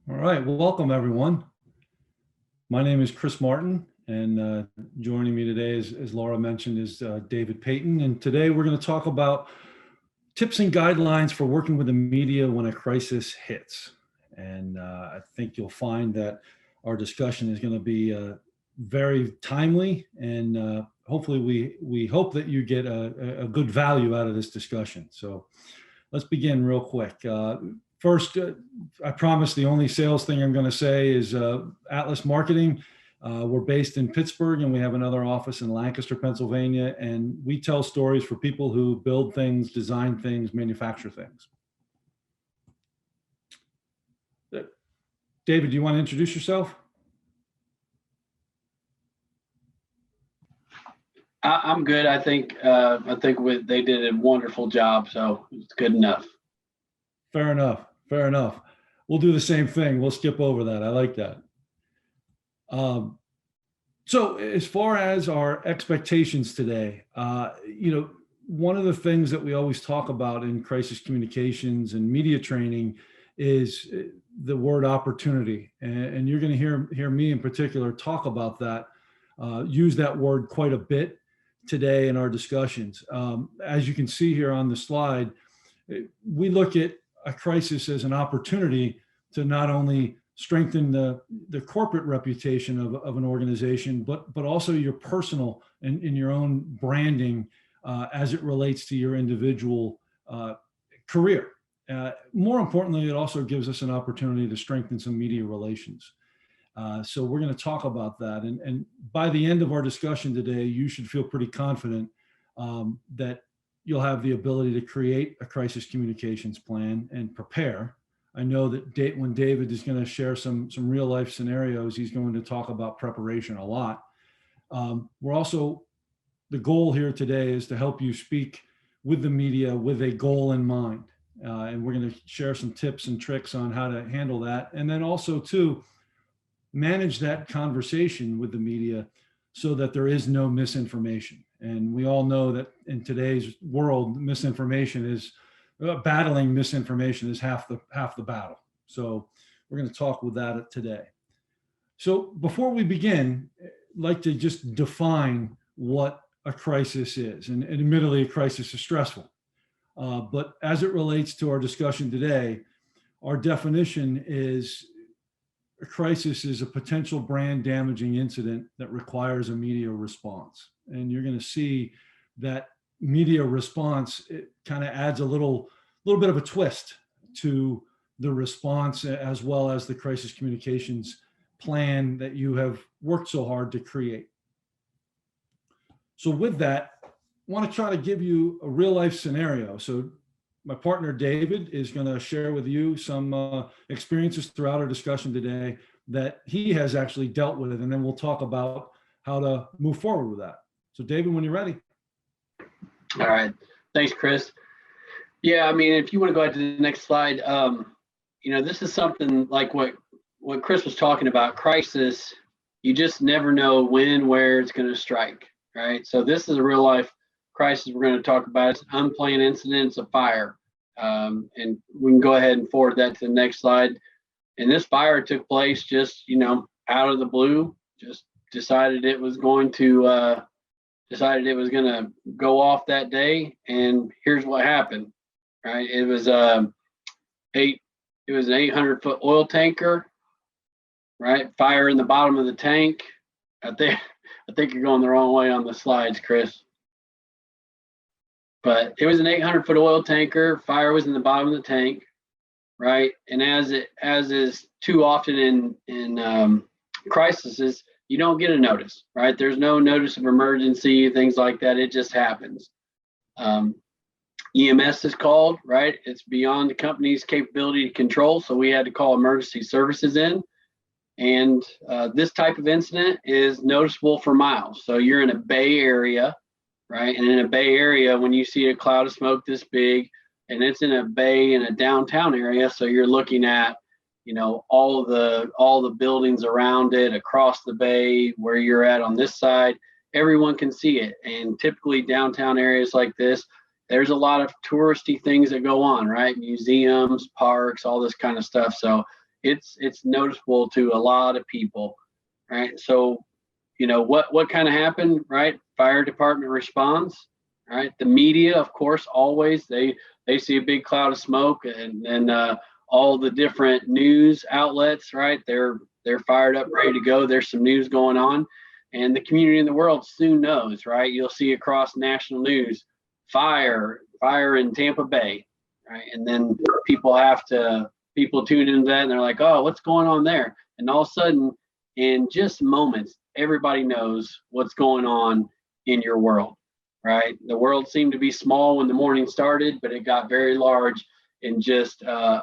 All right, well, welcome everyone. My name is Chris Martin, and joining me today, as Laura mentioned, is David Payton. And today we're going to talk about tips and guidelines for working with the media when a crisis hits. And I think you'll find that our discussion is going to be very timely, and hopefully we hope that you get a good value out of this discussion. So let's begin real quick. First, I promise the only sales thing I'm going to say is Atlas Marketing. We're based in Pittsburgh, and we have another office in Lancaster, Pennsylvania, and we tell stories for people who build things, design things, manufacture things. David, do you want to introduce yourself? I'm good. I think they did a wonderful job, so it's good enough. Fair enough. Fair enough. We'll do the same thing. We'll skip over that. I like that. So as far as our expectations today, one of the things that we always talk about in crisis communications and media training is the word opportunity. And you're going to hear me in particular talk about that, use that word quite a bit today in our discussions. As you can see here on the slide, we look at a crisis as an opportunity to not only strengthen the corporate reputation of an organization, but also your personal and in your own branding as it relates to your individual career. More importantly, it also gives us an opportunity to strengthen some media relations. So we're going to talk about that. And by the end of our discussion today, you should feel pretty confident that you'll have the ability to create a crisis communications plan and prepare. I know that when David is going to share some real life scenarios, he's going to talk about preparation a lot. The goal here today is to help you speak with the media with a goal in mind. And we're going to share some tips and tricks on how to handle that. And then also to manage that conversation with the media so that there is no misinformation. And we all know that in today's world, battling misinformation is half the battle. So we're going to talk with that today. So before we begin, I'd like to just define what a crisis is. And admittedly, a crisis is stressful. But as it relates to our discussion today, our definition is a crisis is a potential brand damaging incident that requires a media response. And you're going to see that media response, it kind of adds a little bit of a twist to the response, as well as the crisis communications plan that you have worked so hard to create. So with that, I want to try to give you a real life scenario. So my partner, David, is going to share with you some experiences throughout our discussion today that he has actually dealt with, and then we'll talk about how to move forward with that. So David, when you're ready. All right. Thanks, Chris. Yeah, I mean, if you want to go ahead to the next slide, this is something like what Chris was talking about, crisis. You just never know when, where it's going to strike, right? So this is a real life crisis we're going to talk about. It's an unplanned incident, it's a fire. And we can go ahead and forward that to the next slide. And this fire took place just, out of the blue, just decided it was going to go off that day. And here's what happened, right? It was an 800-foot oil tanker, right? Fire in the bottom of the tank. I think you're going the wrong way on the slides, Chris. But it was an 800-foot oil tanker. Fire was in the bottom of the tank, right? And as is too often in crises, you don't get a notice, right? There's no notice of emergency, things like that. It just happens. EMS is called, right? It's beyond the company's capability to control, so we had to call emergency services in. And this type of incident is noticeable for miles. So you're in a bay area, right? And in a bay area, when you see a cloud of smoke this big, and it's in a bay in a downtown area, so you're looking at, all the buildings around it, across the bay, where you're at on this side, everyone can see it. And typically downtown areas like this, there's a lot of touristy things that go on, right? Museums, parks, all this kind of stuff. So it's noticeable to a lot of people, right? So, what kind of happened, right? Fire department responds, right? The media, of course, always they see a big cloud of smoke, and all the different news outlets, right? They're fired up, ready to go. There's some news going on, and the community in the world soon knows, right? You'll see across national news, fire in Tampa Bay, right? And then people tune into that and they're like, oh, what's going on there? And all of a sudden, in just moments, everybody knows what's going on in your world, right? The world seemed to be small when the morning started, but it got very large in just a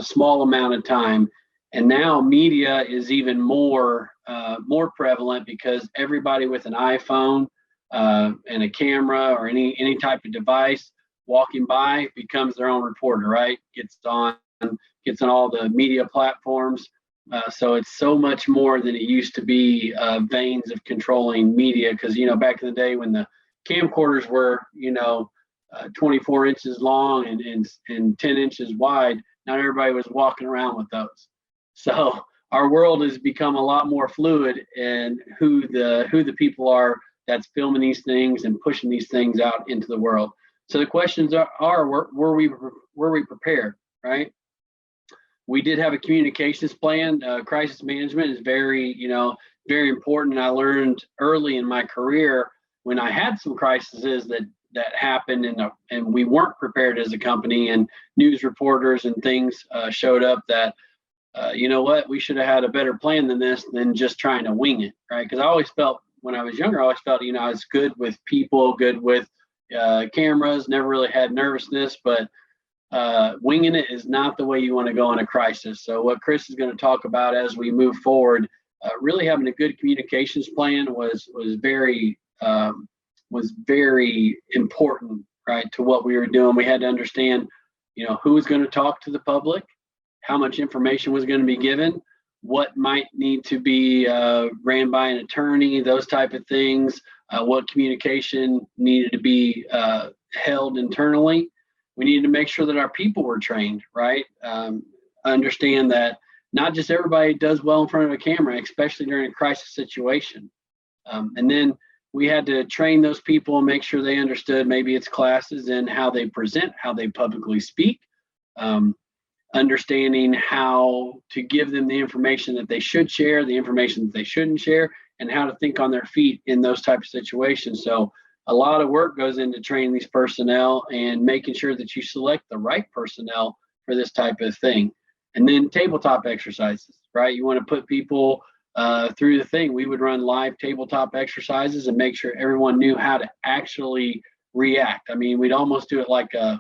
small amount of time. And now media is even more prevalent because everybody with an iPhone and a camera or any type of device walking by becomes their own reporter, right? Gets on all the media platforms. So it's so much more than it used to be veins of controlling media. Because, back in the day when the camcorders were, 24 inches long and 10 inches wide, not everybody was walking around with those. So our world has become a lot more fluid in who the people are that's filming these things and pushing these things out into the world. So the questions are were we prepared, right? We did have a communications plan. Crisis management is very important. I learned early in my career when I had some crises that happened and we weren't prepared as a company, and news reporters and things showed up that we should have had a better plan than this, than just trying to wing it, right? Because I always felt when I was younger, I was good with people, good with cameras, never really had nervousness, but winging it is not the way you want to go in a crisis. So what Chris is going to talk about as we move forward, really having a good communications plan was very important, right, to what we were doing. We had to understand, who was going to talk to the public, how much information was going to be given, what might need to be ran by an attorney, those type of things, what communication needed to be held internally. We needed to make sure that our people were trained, right? Understand that not just everybody does well in front of a camera, especially during a crisis situation. And then we had to train those people and make sure they understood maybe it's classes in how they present, how they publicly speak, understanding how to give them the information that they should share, the information that they shouldn't share, and how to think on their feet in those type of situations. So a lot of work goes into training these personnel and making sure that you select the right personnel for this type of thing. And then tabletop exercises, right? You want to put people through the thing. We would run live tabletop exercises and make sure everyone knew how to actually react. I mean, we'd almost do it like a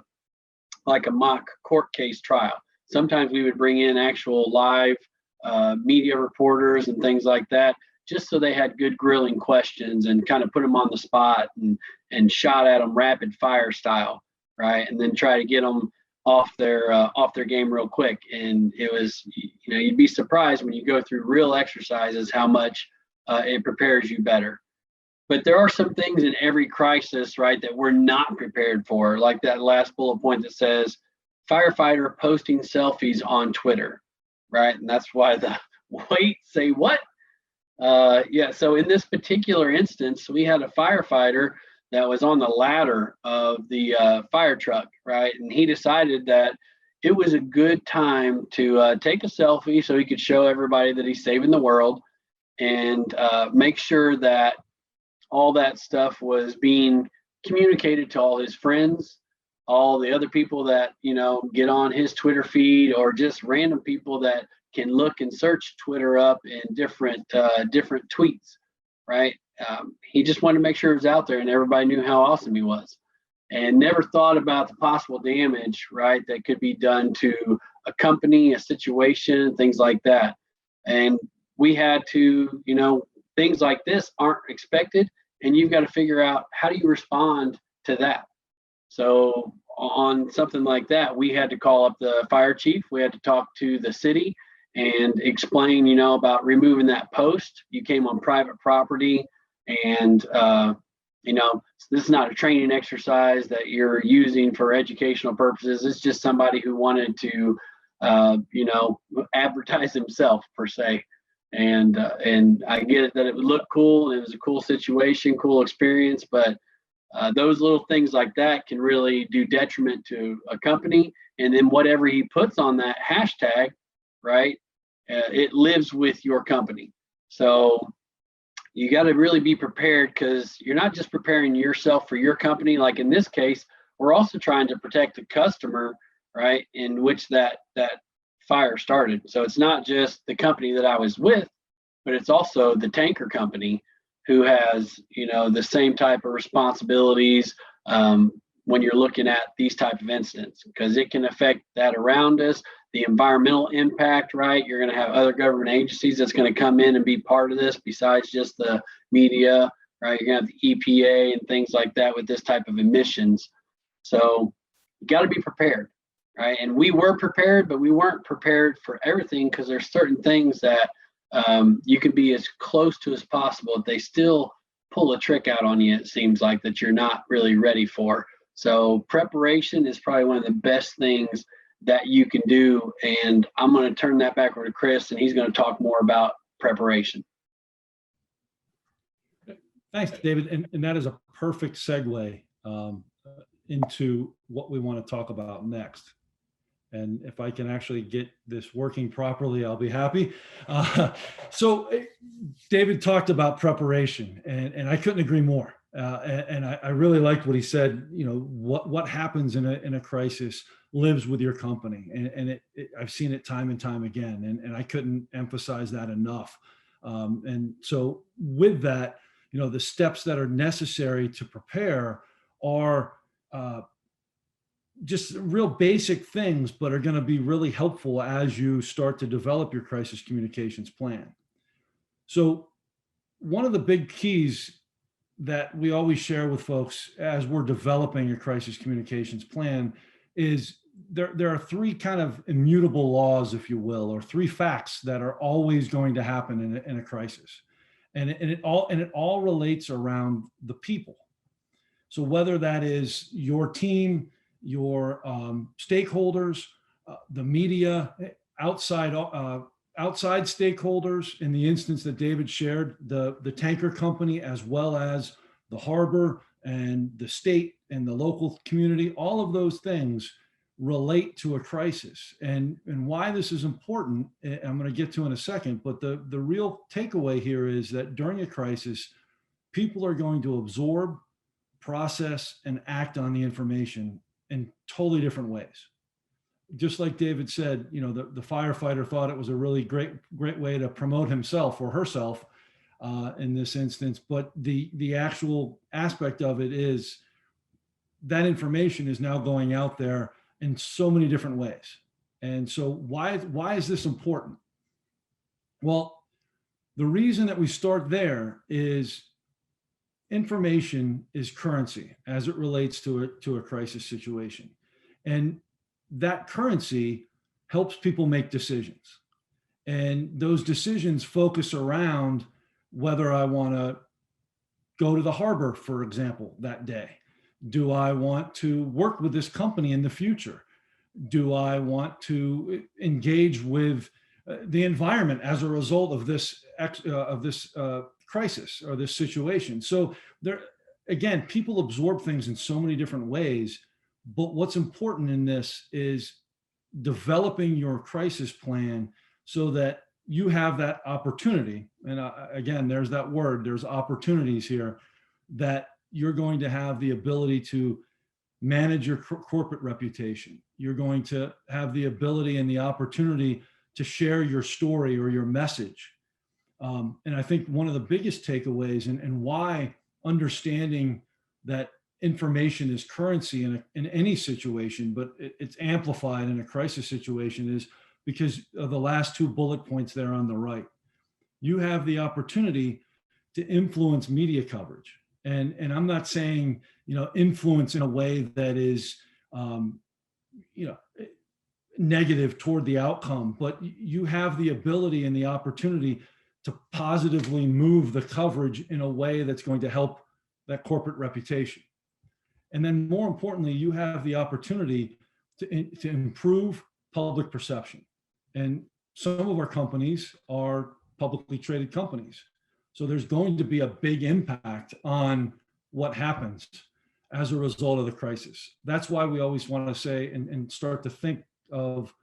mock court case trial. Sometimes we would bring in actual live media reporters and things like that, just so they had good grilling questions and kind of put them on the spot and shot at them rapid fire style, right? And then try to get them off their game real quick. And it was, you'd be surprised when you go through real exercises how much it prepares you better. But there are some things in every crisis, right, that we're not prepared for, like that last bullet point that says firefighter posting selfies on Twitter, right? And that's why say what? So in this particular instance, we had a firefighter that was on the ladder of the fire truck, right? And he decided that it was a good time to take a selfie so he could show everybody that he's saving the world, and make sure that all that stuff was being communicated to all his friends, all the other people that, get on his Twitter feed, or just random people that can look and search Twitter up in different tweets, right? He just wanted to make sure it was out there and everybody knew how awesome he was, and never thought about the possible damage, right, that could be done to a company, a situation, things like that. And we had to, things like this aren't expected, and you've got to figure out how do you respond to that. So on something like that, we had to call up the fire chief. We had to talk to the city and explain, about removing that post. You came on private property, and this is not a training exercise that you're using for educational purposes. It's just somebody who wanted to advertise himself per se. And I get it that it would look cool and it was a cool situation, cool experience, but those little things like that can really do detriment to a company. And then whatever he puts on that hashtag, right, it lives with your company. So you got to really be prepared, because you're not just preparing yourself for your company. Like in this case, we're also trying to protect the customer, right, in which that fire started. So it's not just the company that I was with, but it's also the tanker company who has, the same type of responsibilities when you're looking at these type of incidents, because it can affect that around us, the environmental impact, right? You're going to have other government agencies that's going to come in and be part of this besides just the media, right? You're going to have the EPA and things like that with this type of emissions. So you got to be prepared. Right. And we were prepared, but we weren't prepared for everything, because there's certain things that you can be as close to as possible. If they still pull a trick out on you, it seems like that you're not really ready for. So preparation is probably one of the best things that you can do. And I'm going to turn that back over to Chris, and he's going to talk more about preparation. Thanks, David. And that is a perfect segue into what we want to talk about next. And if I can actually get this working properly, I'll be happy. So David talked about preparation, and I couldn't agree more. And I really liked what he said. What happens in a crisis lives with your company, and I've seen it time and time again, and I couldn't emphasize that enough. And so with that, the steps that are necessary to prepare are just real basic things, but are going to be really helpful as you start to develop your crisis communications plan. So one of the big keys that we always share with folks as we're developing a crisis communications plan is there are three kind of immutable laws, if you will, or three facts that are always going to happen in a crisis. And it all relates around the people. So whether that is your team, your stakeholders, the media, outside stakeholders, in the instance that David shared, the tanker company, as well as the harbor and the state and the local community, all of those things relate to a crisis. And why this is important, I'm going to get to in a second, but the real takeaway here is that during a crisis, people are going to absorb, process, and act on the information in totally different ways. Just like David said, the firefighter thought it was a really great way to promote himself or herself in this instance. But the actual aspect of it is that information is now going out there in so many different ways. And so why is this important? Well, the reason that we start there is information is currency as it relates to a crisis situation. And that currency helps people make decisions. And those decisions focus around whether I want to go to the harbor, for example, that day. Do I want to work with this company in the future? Do I want to engage with the environment as a result of this crisis or this situation? So there, again, people absorb things in so many different ways, but what's important in this is developing your crisis plan so that you have that opportunity. And again, there's that word, there's opportunities here, that you're going to have the ability to manage your corporate reputation. You're going to have the ability and the opportunity to share your story or your message. And I think one of the biggest takeaways and why understanding that information is currency in any situation, but it's amplified in a crisis situation, is because of the last two bullet points there on the right. You have the opportunity to influence media coverage. And I'm not saying, influence in a way that is, negative toward the outcome, but you have the ability and the opportunity to positively move the coverage in a way that's going to help that corporate reputation. And then more importantly, you have the opportunity to improve, public perception. And some of our companies are publicly traded companies. So there's going to be a big impact on what happens as a result of the crisis. That's why we always want to say and start to think of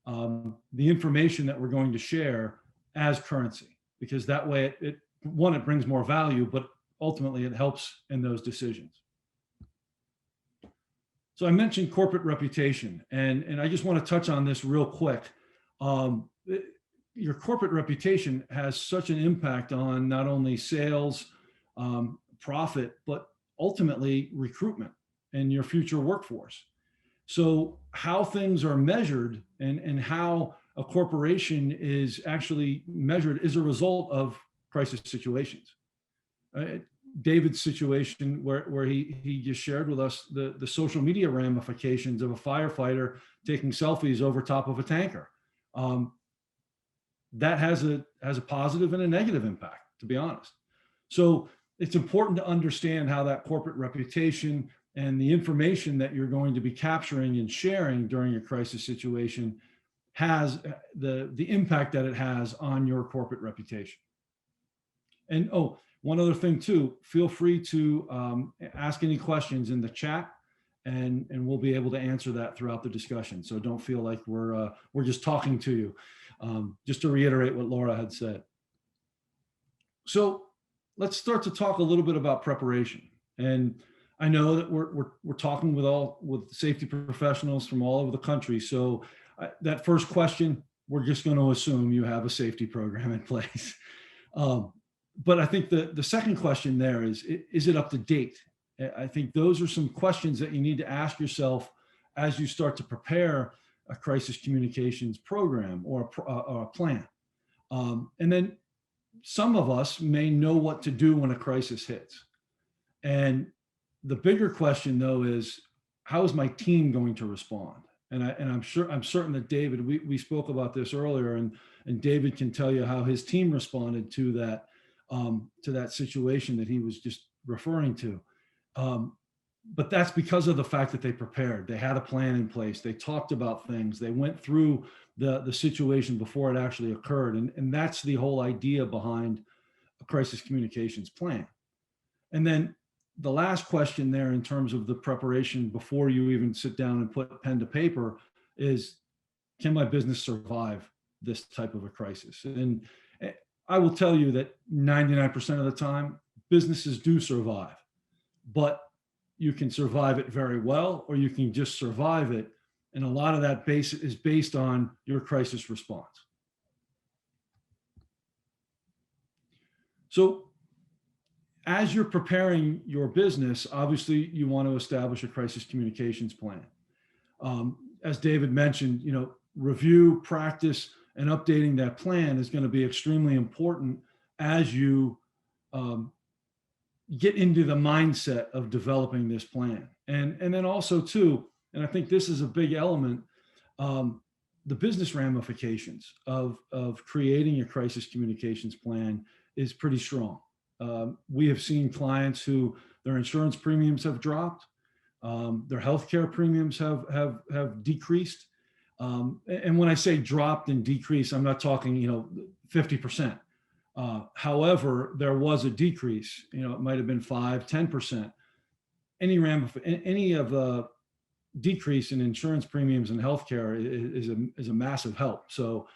the information that we're going to share as currency, because that way it brings more value, but ultimately it helps in those decisions. So I mentioned corporate reputation, and I just want to touch on this real quick. Your corporate reputation has such an impact on not only sales, profit, but ultimately recruitment and your future workforce. So how things are measured and how a corporation is actually measured is a result of crisis situations. David's situation where he just shared with us the social media ramifications of a firefighter taking selfies over top of a tanker. That has a positive and a negative impact, to be honest. So it's important to understand how that corporate reputation and the information that you're going to be capturing and sharing during a crisis situation has the impact that it has on your corporate reputation. And one other thing too, feel free to ask any questions in the chat, and we'll be able to answer that throughout the discussion. So don't feel like we're just talking to you. Just to reiterate what Laura had said. So let's start to talk a little bit about preparation. And I know that we're talking with safety professionals from all over the country. So that first question, we're just going to assume you have a safety program in place. But I think the second question there is it up to date? I think those are some questions that you need to ask yourself as you start to prepare a crisis communications program or a plan. And then some of us may know what to do when a crisis hits. And the bigger question though is, how is my team going to respond? And I'm certain that David, we spoke about this earlier, and David can tell you how his team responded to that situation that he was just referring to. But that's because of the fact that they prepared. They had a plan in place. They talked about things. They went through the situation before it actually occurred. And that's the whole idea behind a crisis communications plan. And then the last question there in terms of the preparation before you even sit down and put pen to paper is, can my business survive this type of a crisis? And I will tell you that 99% of the time, businesses do survive, but you can survive it very well, or you can just survive it. And a lot of that is based on your crisis response. So as you're preparing your business, obviously you want to establish a crisis communications plan. As David mentioned, review, practice, and updating that plan is going to be extremely important as you get into the mindset of developing this plan. And then also too, and I think this is a big element, the business ramifications of creating a crisis communications plan is pretty strong. We have seen clients who their insurance premiums have dropped, their healthcare premiums have decreased. And when I say dropped and decreased, I'm not talking 50%. However, there was a decrease. It might have been 5-10%. Any of the decrease in insurance premiums and healthcare is a massive help. So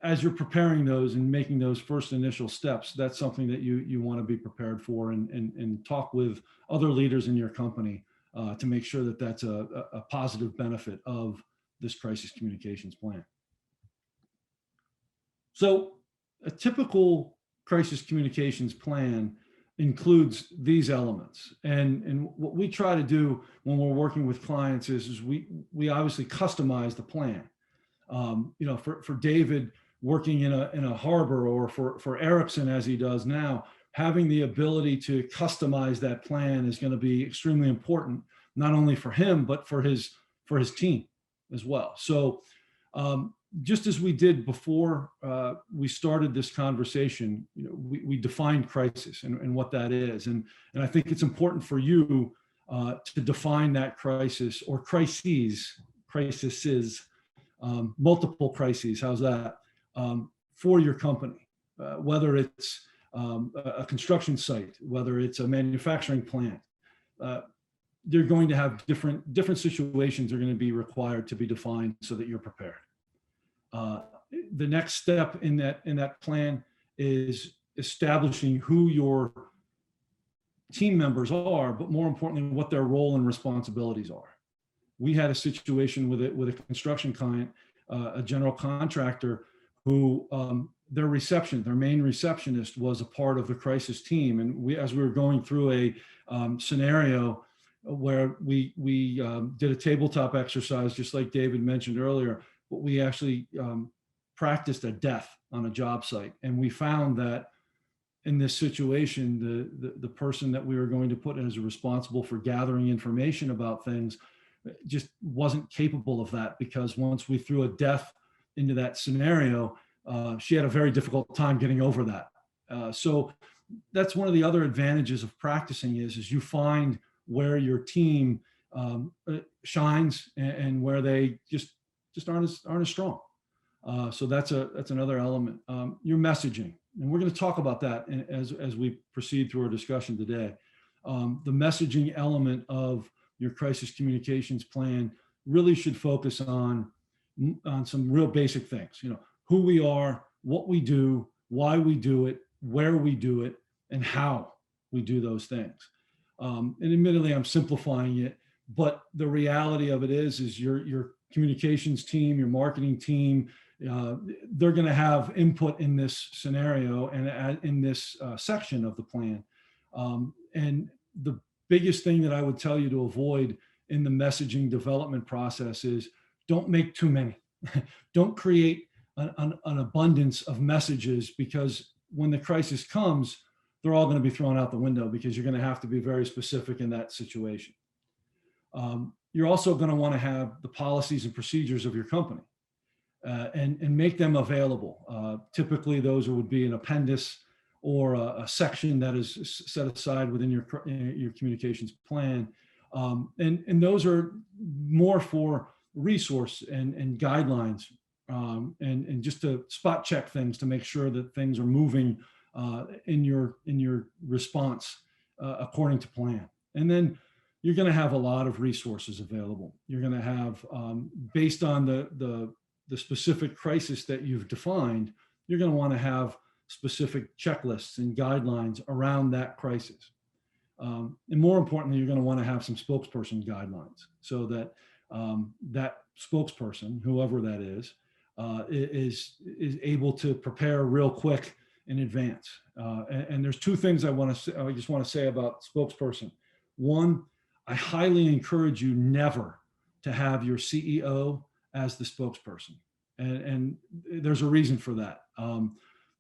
as you're preparing those and making those first initial steps, that's something that you want to be prepared for, and talk with other leaders in your company to make sure that that's a positive benefit of this crisis communications plan. So a typical crisis communications plan includes these elements. And what we try to do when we're working with clients is we obviously customize the plan. For David working in a harbor, or for Erickson as he does now, having the ability to customize that plan is going to be extremely important, not only for him, but for his team as well. So just as we did before we started this conversation, we defined crisis and what that is. And I think it's important for you to define that crisis or crises multiple crises. How's that? For your company, whether it's a construction site, whether it's a manufacturing plant, they're going to have different situations are going to be required to be defined so that you're prepared. The next step in that plan is establishing who your team members are, but more importantly, what their role and responsibilities are. We had a situation with a construction client, a general contractor, who their main receptionist was a part of the crisis team. And as we were going through a scenario where we did a tabletop exercise, just like David mentioned earlier, but we actually practiced a death on a job site. And we found that in this situation, the person that we were going to put in as responsible for gathering information about things just wasn't capable of that, because once we threw a death into that scenario, she had a very difficult time getting over that. So that's one of the other advantages of practicing is you find where your team shines and where they just aren't as strong. So that's another element. Your messaging, and we're going to talk about that as we proceed through our discussion today. The messaging element of your crisis communications plan really should focus on some real basic things. Who we are, what we do, why we do it, where we do it, and how we do those things. And admittedly, I'm simplifying it, but the reality of it is your communications team, your marketing team, they're going to have input in this scenario and in this section of the plan. And the biggest thing that I would tell you to avoid in the messaging development process is don't make too many. Don't create an abundance of messages, because when the crisis comes, they're all going to be thrown out the window, because you're going to have to be very specific in that situation. You're also going to want to have the policies and procedures of your company and make them available. Typically, those would be an appendix or a section that is set aside within your communications plan. And those are more for resource and guidelines and just to spot check things to make sure that things are moving in your response according to plan. And then you're going to have a lot of resources available. You're going to have, based on the specific crisis that you've defined, you're going to want to have specific checklists and guidelines around that crisis. And more importantly, you're going to want to have some spokesperson guidelines so that that spokesperson, whoever that is able to prepare real quick in advance. And there's two things I just want to say about spokesperson. One, I highly encourage you never to have your CEO as the spokesperson. And there's a reason for that.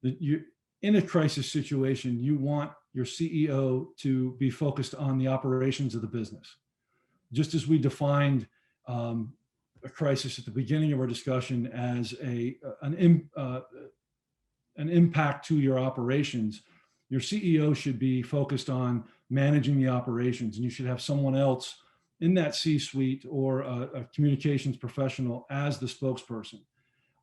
In a crisis situation, you want your CEO to be focused on the operations of the business. Just as we defined a crisis at the beginning of our discussion as an impact to your operations, your CEO should be focused on managing the operations, and you should have someone else in that C-suite or a communications professional as the spokesperson.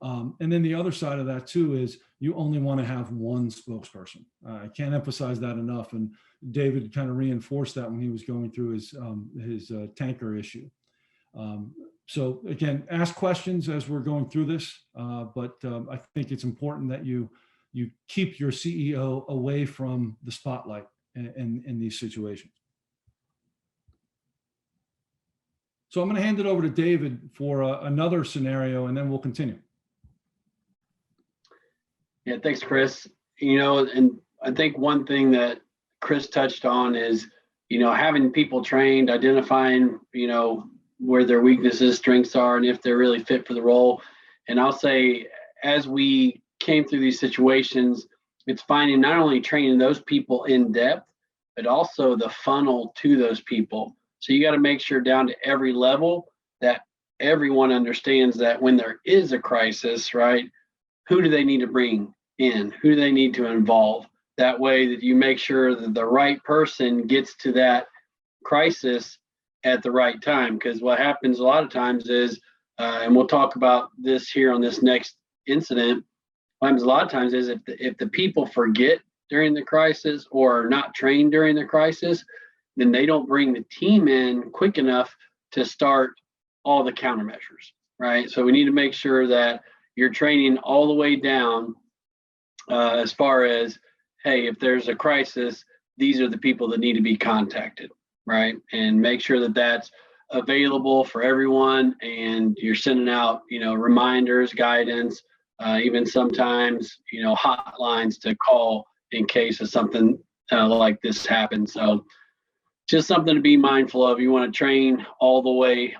And then the other side of that too is you only want to have one spokesperson. I can't emphasize that enough. And David kind of reinforced that when he was going through his tanker issue. So again, ask questions as we're going through this, but I think it's important that you keep your CEO away from the spotlight in these situations. So I'm going to hand it over to David for another scenario, and then we'll continue. Yeah, thanks, Chris. And I think one thing that Chris touched on is, having people trained, identifying, where their weaknesses, strengths are, and if they're really fit for the role. And I'll say, as we came through these situations, it's finding not only training those people in depth, but also the funnel to those people. So you got to make sure down to every level that everyone understands that when there is a crisis, right, who do they need to bring in? Who do they need to involve? That way that you make sure that the right person gets to that crisis at the right time. Because what happens a lot of times is and we'll talk about this here on this next incident. What happens a lot of times is if the people forget during the crisis or are not trained during the crisis, then they don't bring the team in quick enough to start all the countermeasures, right? So we need to make sure that you're training all the way down as far as, hey, if there's a crisis, these are the people that need to be contacted, right? And make sure that that's available for everyone, and you're sending out, reminders, guidance, even sometimes, hotlines to call in case of something like this happens. So just something to be mindful of. You want to train all the way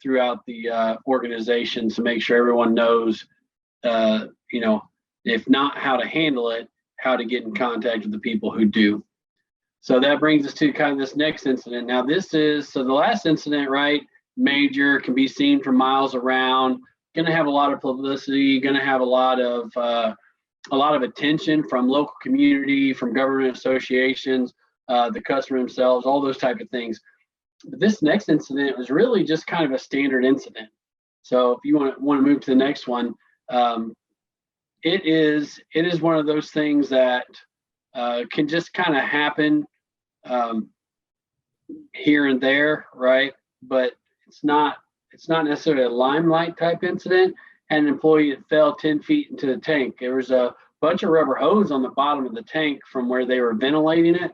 throughout the organization to make sure everyone knows, if not how to handle it, how to get in contact with the people who do. So that brings us to kind of this next incident. Now the last incident, right? Major, can be seen from miles around, going to have a lot of publicity, going to have a lot of attention from local community, from government associations, the customer themselves, all those type of things. But this next incident was really just kind of a standard incident. So if you want to move to the next one, it is one of those things that can just kind of happen here and there, right? But it's not necessarily a limelight type incident. Had an employee that fell 10 feet into the tank. There was a bunch of rubber hose on the bottom of the tank from where they were ventilating it.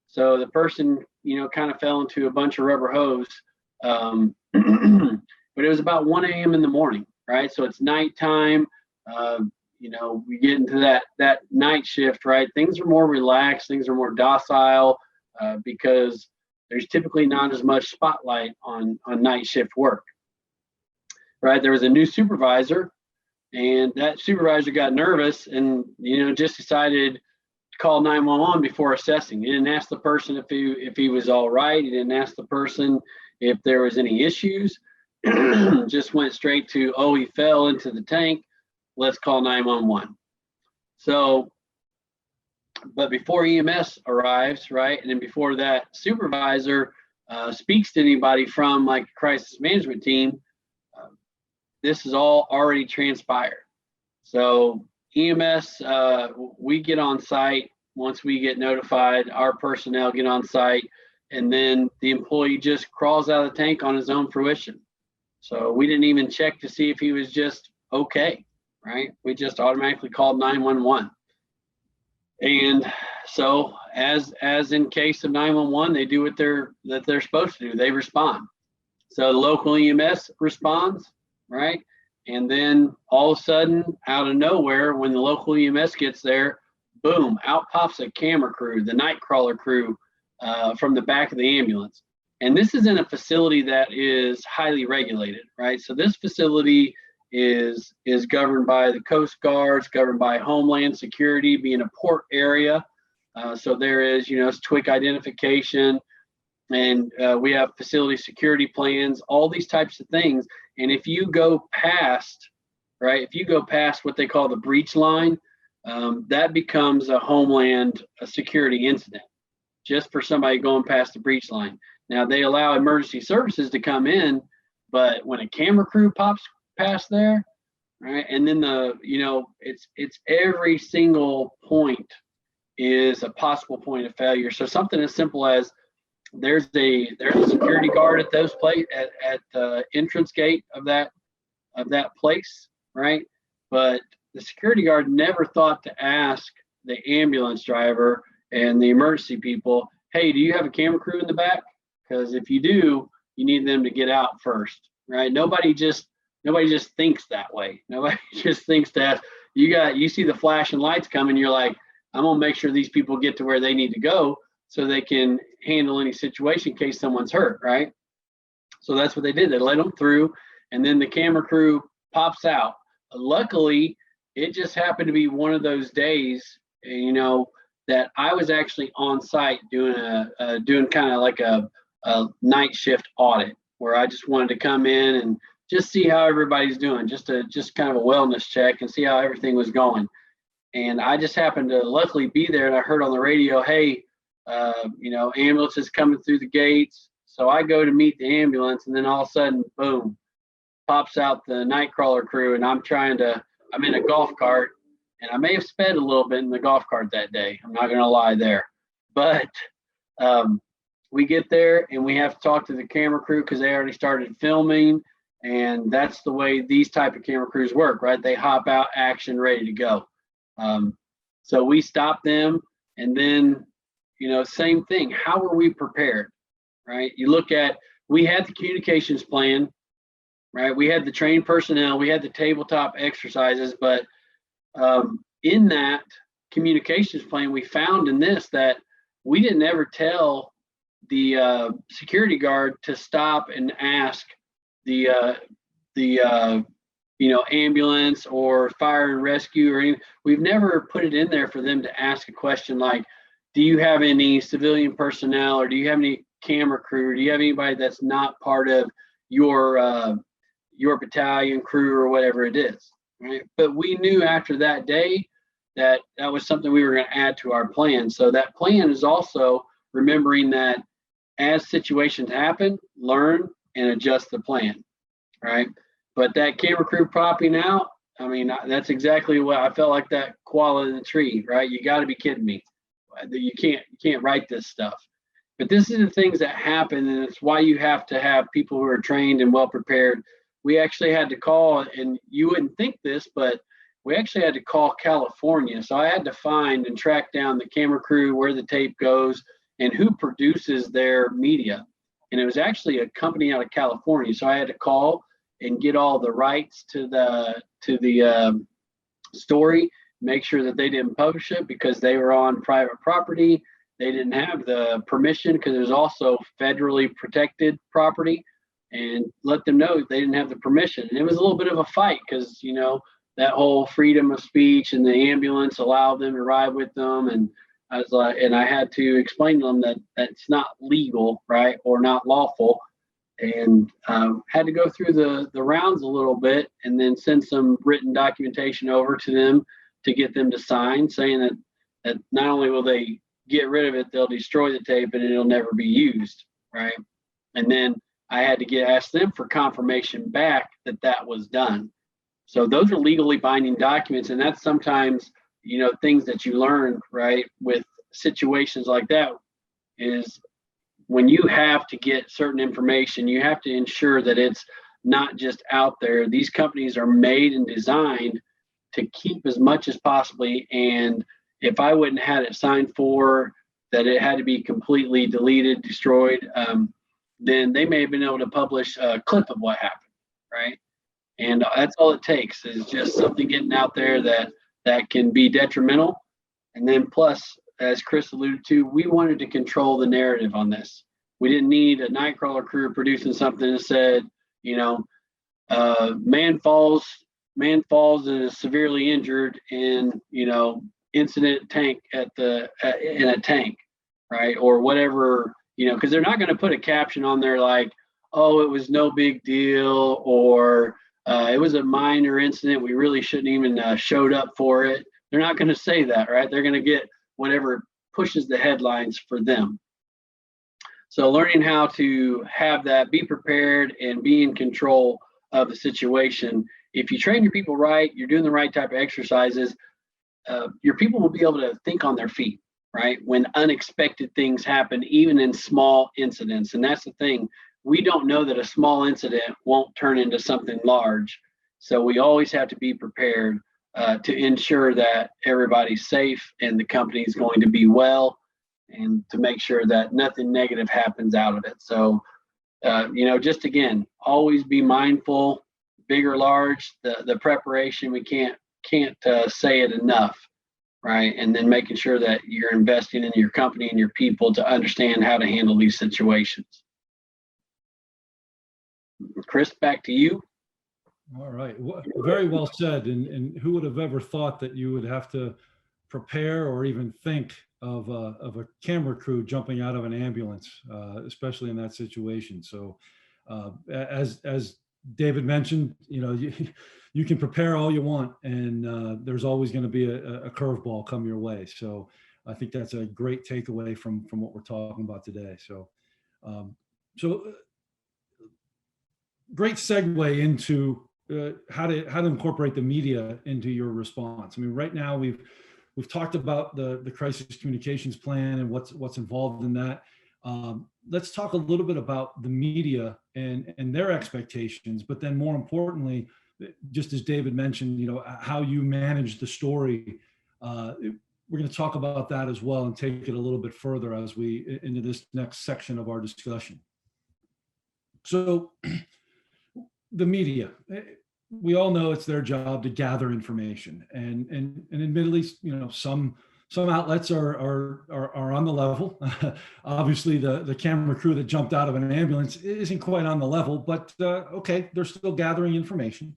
So the person, kind of fell into a bunch of rubber hose. But it was about 1 a.m. in the morning, right? So it's nighttime. We get into that night shift, right? Things are more relaxed, things are more docile, because there's typically not as much spotlight on night shift work, right? There was a new supervisor, and that supervisor got nervous and just decided to call 911 before assessing. He didn't ask the person if he was all right. He didn't ask the person if there was any issues. Just went straight to, oh, he fell into the tank. Let's call 911. So, but before EMS arrives, right, and then before that supervisor speaks to anybody from like a crisis management team, this is all already transpired. So EMS, we get on site. Once we get notified, our personnel get on site, and then the employee just crawls out of the tank on his own fruition. So we didn't even check to see if he was just okay, right? We just automatically called 911. And so as in case of 911, they do what they're supposed to do. They respond. So the local EMS responds, right? And then all of a sudden, out of nowhere, when the local EMS gets there, boom, out pops a camera crew, the night crawler crew, from the back of the ambulance. And this is in a facility that is highly regulated, right? So this facility is governed by the Coast Guards, governed by Homeland Security, being a port area. So there is, it's TWIC identification, and we have facility security plans, all these types of things. And if you go past, right, if you go past what they call the breach line, that becomes a Homeland Security incident, just for somebody going past the breach line. Now, they allow emergency services to come in, but when a camera crew pops past there, right, and then it's every single point is a possible point of failure. So something as simple as there's a security guard at those at the entrance gate of that place, right? But the security guard never thought to ask the ambulance driver and the emergency people, hey, do you have a camera crew in the back? Because if you do, you need them to get out first, right? Nobody just thinks that way. Nobody just thinks that you see the flashing lights coming, you're like, I'm gonna make sure these people get to where they need to go so they can handle any situation in case someone's hurt, right? So that's what they did. They let them through, and then the camera crew pops out. Luckily, it just happened to be one of those days, that I was actually on site doing kind of like a night shift audit, where I just wanted to come in and just see how everybody's doing, just kind of a wellness check and see how everything was going. And I just happened to luckily be there, and I heard on the radio, hey, ambulance is coming through the gates. So I go to meet the ambulance, and then all of a sudden, boom, pops out the Nightcrawler crew, and I'm in a golf cart, and I may have sped a little bit in the golf cart that day. I'm not going to lie there. But we get there and we have to talk to the camera crew because they already started filming. And that's the way these type of camera crews work, right? They hop out, action, ready to go. So we stop them, and then, same thing. How are we prepared, right? You look at, we had the communications plan, right? We had the trained personnel, we had the tabletop exercises, but in that communications plan, we found in this that we didn't ever tell the security guard to stop and ask the ambulance or fire and rescue or anything. We've never put it in there for them to ask a question like, do you have any civilian personnel, or do you have any camera crew, or do you have anybody that's not part of your battalion crew or whatever it is, right? But we knew after that day that that was something we were going to add to our plan. So that plan is also remembering that as situations happen, learn and adjust the plan, right? But that camera crew popping out, I mean, that's exactly what I felt like, that koala in the tree, right? You got to be kidding me. You can't write this stuff. But this is the things that happen, and it's why you have to have people who are trained and well prepared. We actually had to call, and you wouldn't think this, but we actually had to call California. So I had to find and track down the camera crew, where the tape goes, and who produces their media. And it was actually a company out of California. So I had to call and get all the rights to the story, make sure that they didn't publish it because they were on private property. They didn't have the permission because it was also federally protected property, and let them know they didn't have the permission. And it was a little bit of a fight because, that whole freedom of speech, and the ambulance allowed them to ride with them. And I was like, and I had to explain to them that that's not legal, right, or not lawful, and had to go through the rounds a little bit, and then send some written documentation over to them to get them to sign, saying that not only will they get rid of it, they'll destroy the tape and it'll never be used, right? And then I had to ask them for confirmation back that that was done. So those are legally binding documents, and that's sometimes, things that you learn, right, with situations like that, is when you have to get certain information, you have to ensure that it's not just out there. These companies are made and designed to keep as much as possibly. And if I wouldn't have had it signed for that it had to be completely deleted, destroyed, then they may have been able to publish a clip of what happened, right? And that's all it takes, is just something getting out there that can be detrimental. And then plus, as Chris alluded to, we wanted to control the narrative on this. We didn't need a Nightcrawler crew producing something that said, man falls and is severely injured in, incident tank in a tank, right? Or whatever, because they're not going to put a caption on there like, oh, it was no big deal, or it was a minor incident, we really shouldn't even showed up for it. They're not going to say that, right? They're going to get whatever pushes the headlines for them. So learning how to have that, be prepared, and be in control of the situation. If you train your people right, you're doing the right type of exercises, your people will be able to think on their feet, right? When unexpected things happen, even in small incidents. And that's the thing. We don't know that a small incident won't turn into something large. So we always have to be prepared to ensure that everybody's safe and the company is going to be well, and to make sure that nothing negative happens out of it. So, just again, always be mindful, big or large, the preparation, we can't say it enough, right? And then making sure that you're investing in your company and your people to understand how to handle these situations. Chris, back to you. All right. Very well said. And who would have ever thought that you would have to prepare or even think of a camera crew jumping out of an ambulance, especially in that situation. So as David mentioned, you can prepare all you want, and there's always going to be a curveball come your way. So I think that's a great takeaway from what we're talking about today. So great segue into how to incorporate the media into your response. I mean, right now we've talked about the crisis communications plan and what's involved in that. Let's talk a little bit about the media and their expectations, but then more importantly, just as David mentioned, how you manage the story. We're going to talk about that as well and take it a little bit further as we into this next section of our discussion. So the media, we all know it's their job to gather information, and admittedly, some outlets are on the level. Obviously, the camera crew that jumped out of an ambulance isn't quite on the level, but okay, they're still gathering information.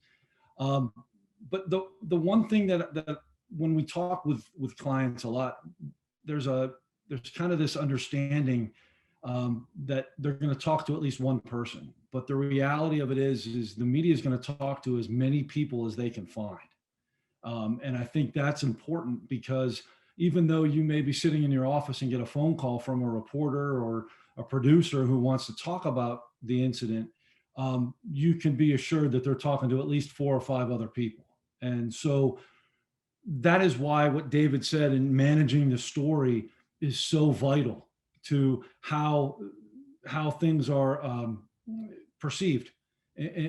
But the one thing that when we talk with clients a lot, there's kind of this understanding that they're going to talk to at least one person. But the reality of it is the media is going to talk to as many people as they can find. And I think that's important, because even though you may be sitting in your office and get a phone call from a reporter or a producer who wants to talk about the incident, you can be assured that they're talking to at least 4 or 5 other people. And so that is why what David said in managing the story is so vital to how things are perceived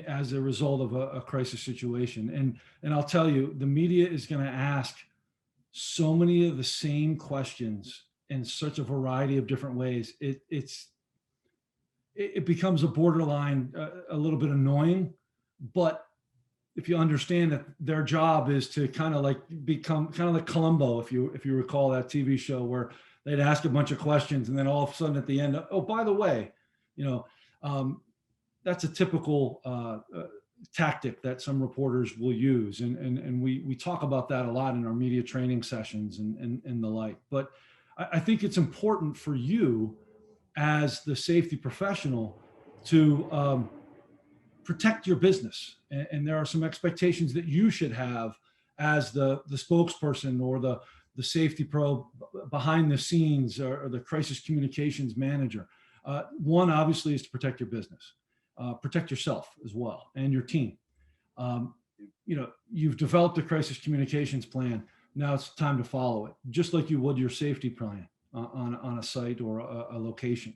as a result of a crisis situation. And I'll tell you, the media is going to ask so many of the same questions in such a variety of different ways. It becomes a borderline, a little bit annoying, but if you understand that their job is to kind of like become kind of like Columbo, if you recall that TV show where they'd ask a bunch of questions and then all of a sudden at the end, oh, by the way, that's a typical tactic that some reporters will use. And we talk about that a lot in our media training sessions and the like. But I think it's important for you as the safety professional to protect your business. And there are some expectations that you should have as the spokesperson or the safety pro behind the scenes, or the crisis communications manager. One, obviously, is to protect your business, protect yourself as well, and your team. You've developed a crisis communications plan. Now it's time to follow it, just like you would your safety plan on a site or a location.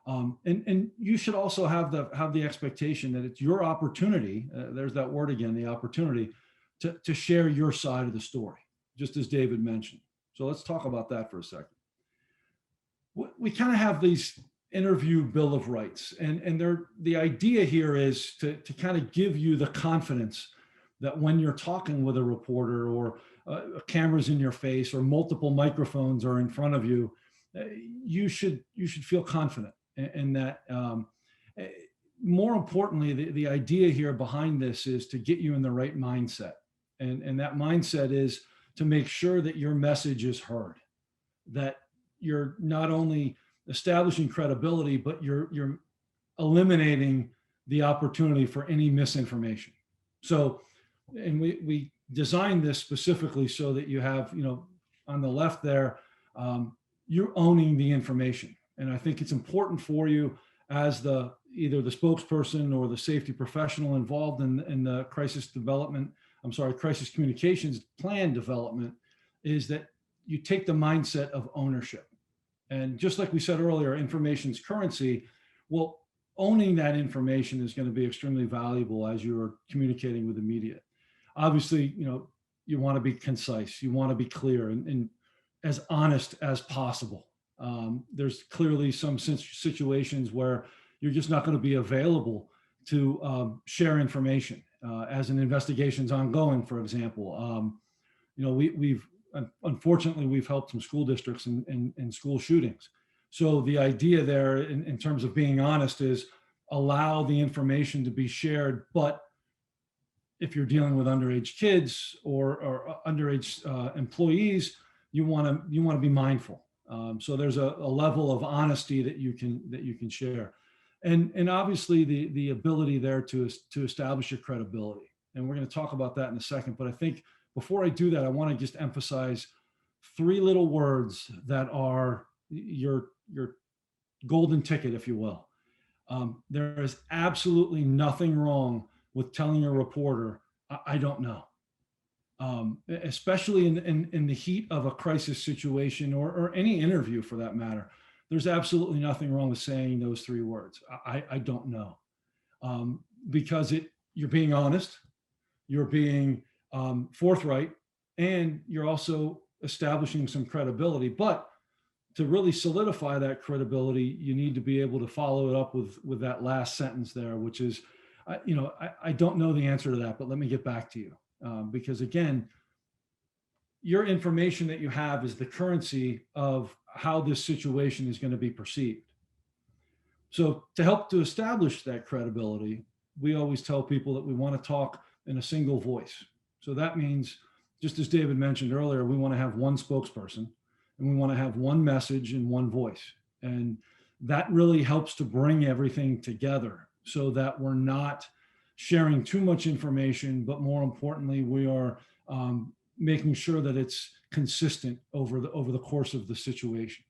And you should also have the expectation that it's your opportunity. There's that word again, the opportunity to share your side of the story, just as David mentioned. So let's talk about that for a second. We kind of have these interview bill of rights, and the idea here is to kind of give you the confidence that when you're talking with a reporter, or cameras in your face, or multiple microphones are in front of you, you should feel confident. And that more importantly, the idea here behind this is to get you in the right mindset. And that mindset is to make sure that your message is heard, that you're not only establishing credibility, but you're eliminating the opportunity for any misinformation. So, and we designed this specifically so that you have, on the left there, you're owning the information. And I think it's important for you as either the spokesperson or the safety professional involved in the crisis communications plan development, is that you take the mindset of ownership. And just like we said earlier, information's currency. Well, owning that information is going to be extremely valuable as you're communicating with the media. Obviously, you want to be concise, you want to be clear, and as honest as possible. There's clearly some situations where you're just not going to be available to share information as an investigation's ongoing, for example. Unfortunately, we've helped some school districts in school shootings. So the idea there in terms of being honest is allow the information to be shared, but if you're dealing with underage kids or underage employees, you want to be mindful. So there's a level of honesty that you can share, and obviously the ability there to establish your credibility. And we're going to talk about that in a second. But I think before I do that, I want to just emphasize 3 little words that are your golden ticket, if you will. There is absolutely nothing wrong with telling a reporter, I don't know. Especially in the heat of a crisis situation, or any interview for that matter. There's absolutely nothing wrong with saying those three words. I don't know. Because you're being honest, you're being forthright, and you're also establishing some credibility. But to really solidify that credibility, you need to be able to follow it up with that last sentence there, which is, I don't know the answer to that, but let me get back to you. Because again, your information that you have is the currency of how this situation is going to be perceived. So to help to establish that credibility, we always tell people that we want to talk in a single voice. So that means, just as David mentioned earlier, we want to have one spokesperson, and we want to have one message in one voice. And that really helps to bring everything together so that we're not sharing too much information, but more importantly, we are making sure that it's consistent over the course of the situation.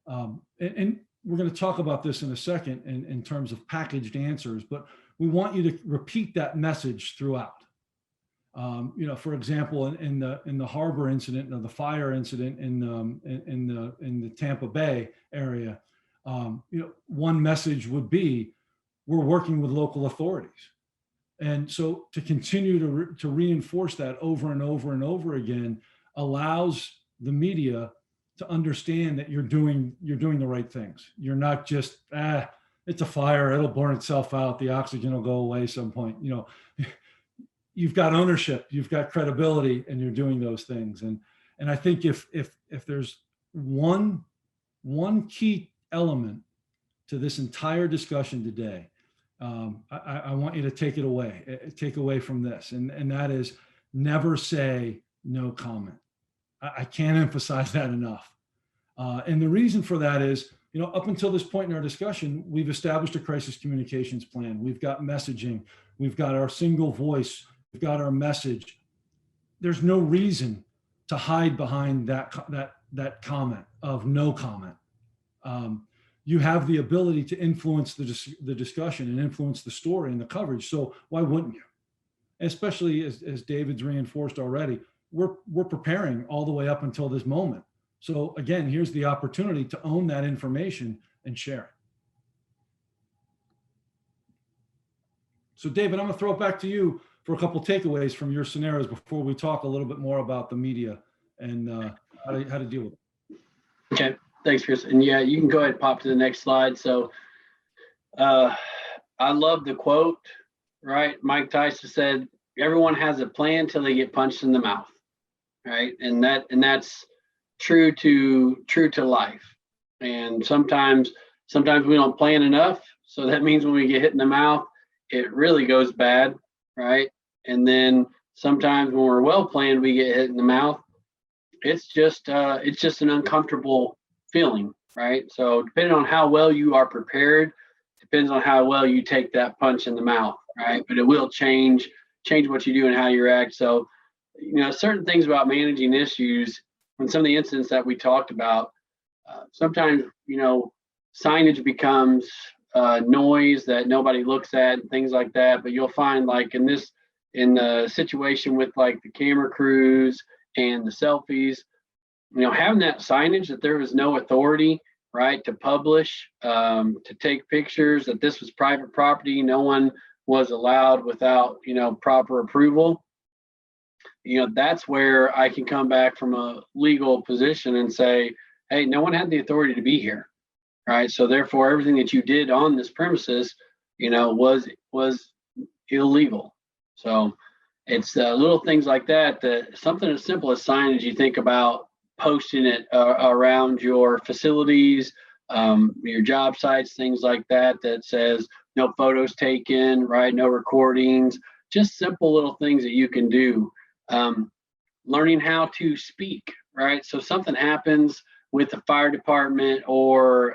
And we're going to talk about this in a second in terms of packaged answers, but we want you to repeat that message throughout. For example, in the harbor incident, or the fire incident in the Tampa Bay area, one message would be, we're working with local authorities. And so to continue to reinforce that over and over and over again allows the media to understand that you're doing the right things. You're not just, it's a fire, it'll burn itself out, the oxygen will go away at some point. You've got ownership, you've got credibility, and you're doing those things. And I think if there's one key element to this entire discussion today, I want you to take away from this, and that is, never say no comment. I can't emphasize that enough. And the reason for that is, up until this point in our discussion, we've established a crisis communications plan. We've got messaging. We've got our single voice. We've got our message. There's no reason to hide behind that comment of no comment. You have the ability to influence the discussion and influence the story and the coverage. So why wouldn't you? Especially as David's reinforced already, we're preparing all the way up until this moment. So again, here's the opportunity to own that information and share it. So David, I'm going to throw it back to you for a couple takeaways from your scenarios before we talk a little bit more about the media and how to deal with it. Okay, thanks, Chris. And yeah, you can go ahead and pop to the next slide. So I love the quote, right? Mike Tyson said, everyone has a plan till they get punched in the mouth, right? And that's true to life. And sometimes we don't plan enough. So that means when we get hit in the mouth, it really goes bad, right? And then sometimes when we're well planned, we get hit in the mouth. It's just an uncomfortable feeling, right? So depending on how well you are prepared, depends on how well you take that punch in the mouth, right? But it will change what you do and how you react. So, certain things about managing issues, and some of the incidents that we talked about, sometimes, signage becomes noise that nobody looks at and things like that. But you'll find, like in the situation with like the camera crews and the selfies, having that signage that there was no authority, right, to publish, to take pictures, that this was private property, no one was allowed without, proper approval. That's where I can come back from a legal position and say, hey, no one had the authority to be here, right? So therefore, everything that you did on this premises, was illegal. So it's little things like that, something as simple as signage, you think about posting it around your facilities, your job sites, things like that says no photos taken, right? No recordings, just simple little things that you can do. Learning how to speak, right? So something happens with the fire department or,